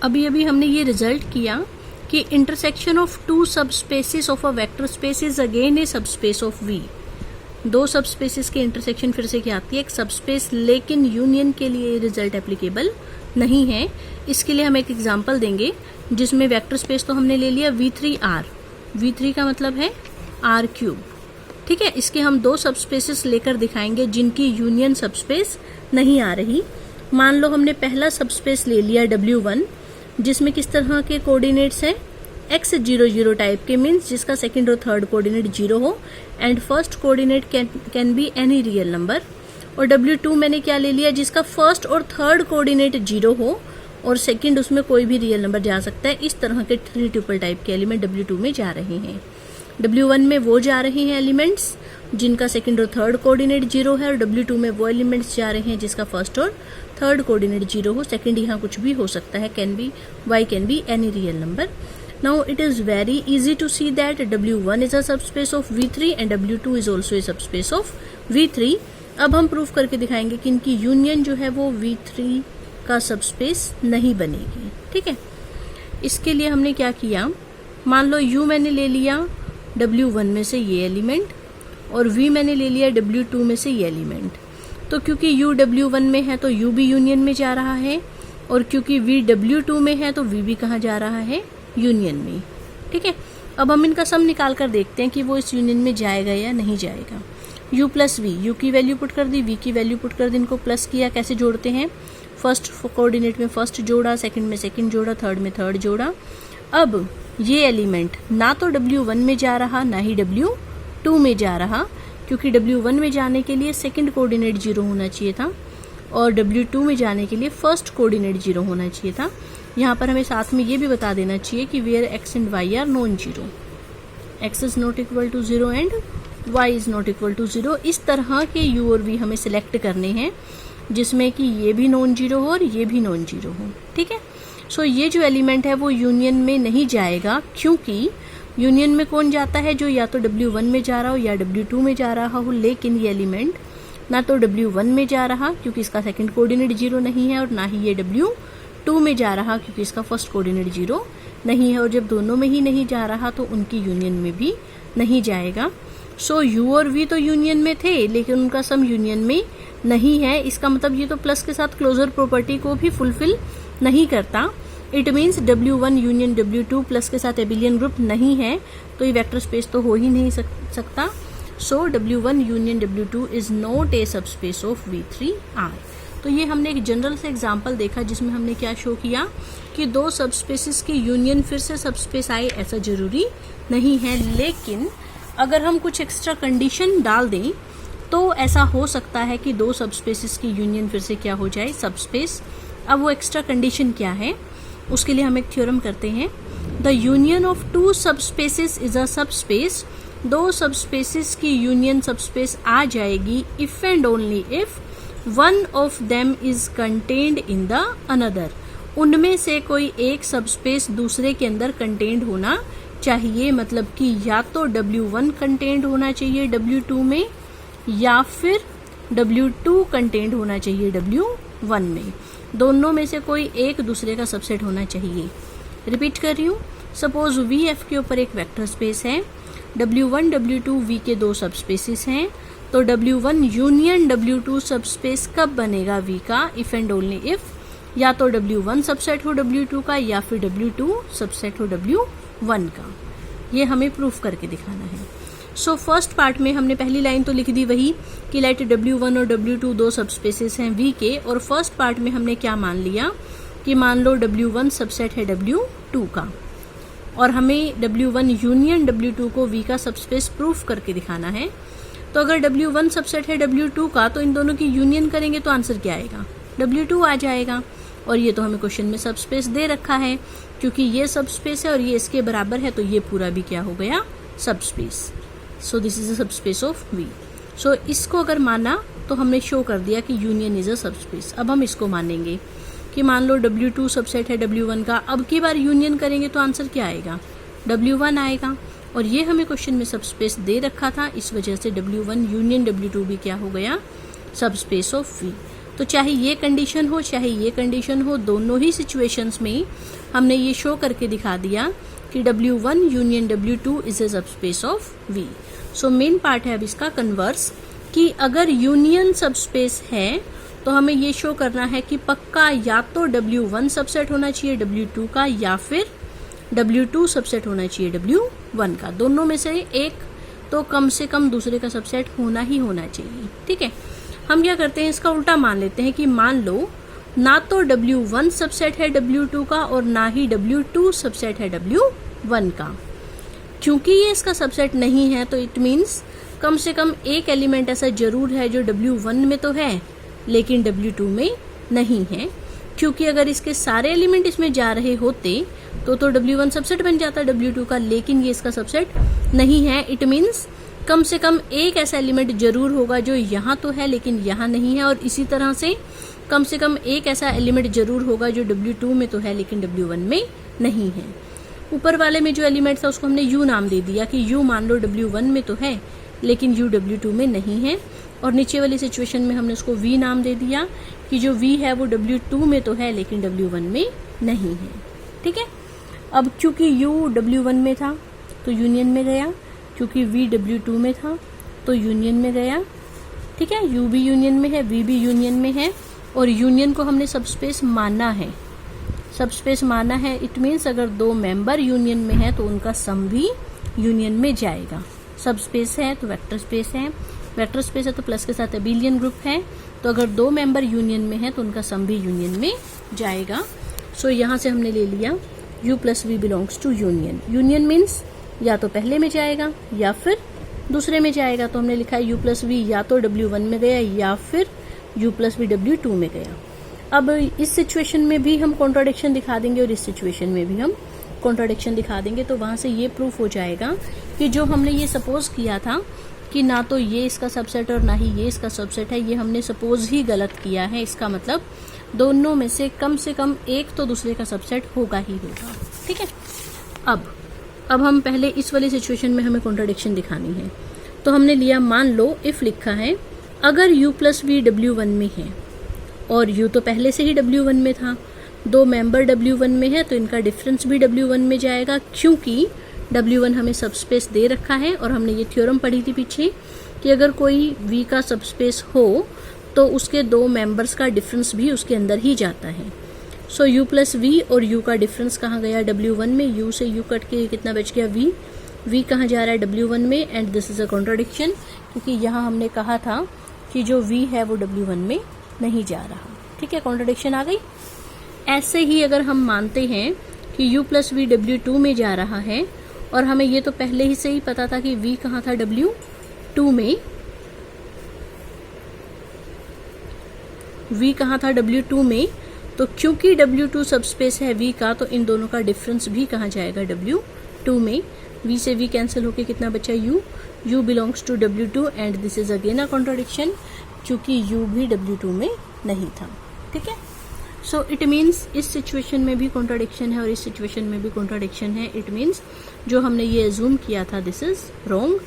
अभी अभी हमने ये रिजल्ट किया कि intersection of two subspaces of a vector space is again a subspace of V. दो सबस्पेसेस के इंटरसेक्शन फिर से क्या आती है, एक सबस्पेस, लेकिन यूनियन के लिए ये रिजल्ट एप्लीकेबल नहीं है। इसके लिए हम एक एग्जांपल देंगे जिसमें वेक्टर स्पेस तो हमने ले लिया V3R, V3 का मतलब है R3, ठीक है। इसके हम दो सबस्पेसेस लेकर दिखाएंगे जिनकी यूनियन सबस्पेस नहीं आ रही। मान लो हमने पहला सबस्पेस ले लिया W1 जिसमें किस तरह के कोऑर्डिनेट्स हैं, x00 टाइप के, मीन्स जिसका सेकंड और थर्ड कोऑर्डिनेट 0 हो and first coordinate can be any real number. और W2 मैंने क्या ले लिया, जिसका फर्स्ट और थर्ड कोऑर्डिनेट 0 हो और सेकंड उसमें कोई भी रियल नंबर जा सकता है। इस तरह के 3 ट्रिपल टाइप के एलिमेंट W2 में जा रहे हैं। W1 में वो जा रहे हैं एलिमेंट्स जिनका सेकंड और थर्ड कोऑर्डिनेट 0 है, और W2 में वो एलिमेंट्स जा रहे हैं जिसका फर्स्ट और थर्ड कोऑर्डिनेट 0 हो। सेकंड यहाँ कुछ भी हो सकता है, y can be any real number. Now it is very easy to see that W1 is a subspace of V3 and W2 is also a subspace of V3. अब हम proof करके दिखाएंगे कि इनकी यूनियन जो है वो V3 का सबस्पेस नहीं बनेगी, ठीक है। इसके लिए हमने क्या किया, मान लो U मैंने ले लिया W1 में से ये एलिमेंट और V मैंने ले लिया W2 में से ये एलिमेंट। तो क्योंकि U W1 में है तो U भी यूनियन में जा रहा है, और क्योंकि V W2 में है तो V भी कहाँ जा रहा है, यूनियन में, ठीक है। अब हम इनका सम निकाल कर देखते हैं कि वो इस यूनियन में जाएगा या नहीं जाएगा। U प्लस V, U की वैल्यू पुट कर दी, V की वैल्यू पुट कर दी, इनको प्लस किया। कैसे जोड़ते हैं, फर्स्ट कोऑर्डिनेट में फर्स्ट जोड़ा, सेकंड में सेकंड जोड़ा, थर्ड में थर्ड जोड़ा। अब ये एलिमेंट ना तो W1 में जा रहा ना ही W2 में जा रहा, क्योंकि W1 में जाने के लिए सेकंड कोऑर्डिनेट 0 होना चाहिए था और W2 में जाने के लिए फर्स्ट कोऑर्डिनेट 0 होना चाहिए था। यहाँ पर हमें साथ में ये भी बता देना चाहिए कि where x and y are non zero, x is not equal to 0 and y is not equal to 0। इस तरह के u और v हमें सिलेक्ट करने हैं जिसमें कि ये भी नॉन जीरो हो और ये भी नॉन जीरो हो, ठीक है। सो ये जो एलिमेंट है वो यूनियन में नहीं जाएगा, क्योंकि यूनियन में कौन जाता है, जो या तो W1 में जा रहा हो या W2 में जा रहा हो। लेकिन ये एलिमेंट ना तो W1 में जा रहा क्योंकि इसका सेकंड कोऑर्डिनेट 0 नहीं है, और ना ही ये W2 में जा रहा क्योंकि इसका फर्स्ट कोऑर्डिनेट 0 नहीं है। और जब दोनों में ही नहीं जा रहा तो उनकी यूनियन में भी नहीं जाएगा। सो U और V तो यूनियन में थे लेकिन उनका सम यूनियन में नहीं है। इसका मतलब ये तो प्लस के साथ क्लोजर प्रॉपर्टी को भी फुलफिल नहीं करता। It means W1 union W2 plus के साथ एबिलियन ग्रुप नहीं है, तो ये वेक्टर स्पेस तो हो ही नहीं सकता। सो W1 union W2 is not a subspace of V3R। तो ये हमने एक जनरल से एग्जांपल देखा जिसमें हमने क्या शो किया कि दो सबस्पेसेस की यूनियन फिर से सबस्पेस आए ऐसा जरूरी नहीं है, लेकिन अगर हम कुछ एक्स्ट्रा कंडीशन डाल दें तो ऐसा हो सकता है कि दो सबस्पेसेस की यूनियन फिर से क्या हो जाए, सबस्पेस। अब वो एक्स्ट्रा कंडीशन क्या है, उसके लिए हम एक थ्योरम करते हैं। The union of two subspaces is a subspace. दो सबस्पेसेस की यूनियन सबस्पेस आ जाएगी if and only if one of them is contained in the other. उनमें से कोई एक सबस्पेस दूसरे के अंदर कंटेन्ड होना चाहिए, मतलब कि या तो W1 कंटेन्ड होना चाहिए W2 में या फिर W2 कंटेन्ड होना चाहिए W1 में। दोनों में से कोई एक दूसरे का सबसेट होना चाहिए। रिपीट कर रही हूँ, सपोज VF के ऊपर एक वेक्टर स्पेस है, W1 W2 V के दो सबस्पेसेस हैं, तो W1 यूनियन W2 सबस्पेस कब बनेगा V का, इफ एंड ओनली इफ या तो W1 सबसेट हो W2 का या फिर W2 सबसेट हो W1 का। ये हमें प्रूफ करके दिखाना है। सो फर्स्ट पार्ट में हमने पहली लाइन तो लिख दी वही कि लेट W1 और W2 दो सबस्पेसेस हैं V के, और फर्स्ट पार्ट में हमने क्या मान लिया कि मान लो W1 सबसेट है W2 का, और हमें W1 यूनियन W2 को V का सबस्पेस प्रूफ करके दिखाना है। तो अगर W1 सबसेट है W2 का तो इन दोनों की यूनियन करेंगे तो आंसर क्या आएगा, W2 आ जाएगा। और ये तो हमें क्वेश्चन में सबस्पेस दे रखा है, क्योंकि ये सबस्पेस है और ये इसके बराबर है, तो ये पूरा भी क्या हो गया, subspace. So this is a subspace of V। सो इसको अगर माना तो हमने शो कर दिया कि यूनियन इज अ सबस्पेस। अब हम इसको मानेंगे कि मान लो W2 सबसेट है W1 का, अब की बार यूनियन करेंगे तो आंसर क्या आएगा, W1 आएगा। और ये हमें क्वेश्चन में सबस्पेस दे रखा था, इस वजह से W1 यूनियन W2 भी क्या हो गया, सबस्पेस ऑफ V। तो चाहे ये कंडीशन हो चाहे ये कंडीशन हो, दोनों ही सिचुएशंस में हमने ये शो करके दिखा दिया कि W1 union W2 is a subspace of V। So main part है अब इसका कन्वर्स, कि अगर यूनियन सबस्पेस है तो हमें ये शो करना है कि पक्का या तो W1 सबसेट होना चाहिए W2 का, या फिर W2 सबसेट होना चाहिए W1 का। दोनों में से एक तो कम से कम दूसरे का सबसेट होना ही होना चाहिए। ठीक है, हम क्या करते हैं, इसका उल्टा मान लेते हैं कि मान लो ना तो W1 सबसेट है W2 का और ना ही W2 सबसेट है W1 का। क्योंकि ये इसका सबसेट नहीं है तो इट मीन्स कम से कम एक एलिमेंट ऐसा जरूर है जो W1 में तो है लेकिन W2 में नहीं है। क्योंकि अगर इसके सारे एलिमेंट इसमें जा रहे होते तो W1 सबसेट बन जाता W2 का, लेकिन ये इसका सबसेट नहीं है। इट मीन्स कम से कम एक ऐसा एलिमेंट जरूर होगा जो यहाँ तो है लेकिन यहाँ नहीं है, और इसी तरह से कम एक ऐसा एलिमेंट जरूर होगा जो W2 में तो है लेकिन W1 में नहीं है। ऊपर वाले में जो एलिमेंट था उसको हमने U नाम दे दिया कि U मान लो W1 में तो है लेकिन U W2 में नहीं है, और नीचे वाली सिचुएशन में हमने उसको V नाम दे दिया कि जो V है वो W2 में तो है लेकिन W1 में नहीं है। ठीक है, अब क्योंकि U W1 में था तो यूनियन में गया, क्योंकि V W2 में था तो यूनियन में गया। ठीक है, U भी यूनियन में है, V भी यूनियन में है, और यूनियन को हमने सबस्पेस माना है। सबस्पेस माना है इट मीन्स अगर दो मेंबर यूनियन में है तो उनका सम भी यूनियन में जाएगा। सबस्पेस है तो वेक्टर स्पेस है, वेक्टर स्पेस है तो प्लस के साथ एबिलियन ग्रुप है, तो अगर दो मेंबर यूनियन में है तो उनका सम भी यूनियन में जाएगा। सो यहाँ से हमने ले लिया U plus V belongs to union. Union means या तो पहले में जाएगा या फिर दूसरे में जाएगा, तो हमने लिखा है U प्लस V या तो W1 में गया या फिर U प्लस V W2 में गया। अब इस सिचुएशन में भी हम कॉन्ट्राडिक्शन दिखा देंगे और इस सिचुएशन में भी हम कॉन्ट्राडिक्शन दिखा देंगे, तो वहां से ये प्रूफ हो जाएगा कि जो हमने ये सपोज किया था कि ना तो ये इसका सबसेट और ना ही ये इसका सबसेट है, ये हमने सपोज ही गलत किया है। इसका मतलब दोनों में से कम एक तो दूसरे का सबसेट होगा ही होगा। ठीक है, अब हम पहले इस वाली सिचुएशन में हमें कॉन्ट्राडिक्शन दिखानी है, तो हमने लिया, मान लो इफ लिखा है अगर U प्लस V W1 में है और U तो पहले से ही W1 में था, दो मेंबर W1 में है तो इनका डिफरेंस भी W1 में जाएगा, क्योंकि W1 हमें सबस्पेस दे रखा है और हमने ये थ्योरम पढ़ी थी पीछे कि अगर कोई V का सबस्पेस हो तो उसके दो मेंबर्स का डिफरेंस भी उसके अंदर ही जाता है। सो U प्लस V और U का डिफरेंस कहाँ गया W1 में, U से U कट के कितना बच गया V, V कहाँ जा रहा है W1 में, and this is a contradiction क्योंकि यहाँ हमने कहा था कि जो V है वो W1 में नहीं जा रहा। ठीक है, कॉन्ट्राडिक्शन आ गई। ऐसे ही अगर हम मानते हैं कि U प्लस V W2 में जा रहा है और हमें ये तो पहले ही से ही पता था कि V कहाँ था W2 में, V कहाँ था W2 में, तो क्योंकि W2 सबस्पेस है V का तो इन दोनों का डिफरेंस भी कहाँ जाएगा W2 में। V से V कैंसिल होके कितना बचा U belongs to W2 and this is again a contradiction क्योंकि U भी W2 में नहीं था। ठीक है, सो इट मीन्स इस सिचुएशन में भी कॉन्ट्राडिक्शन है और इस सिचुएशन में भी कॉन्ट्राडिक्शन है। इट मीन्स जो हमने ये अज्यूम किया था दिस इज रॉन्ग।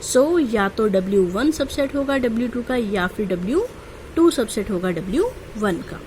सो या तो W1 सबसेट होगा W2 का या फिर W2 सबसेट होगा W1 का।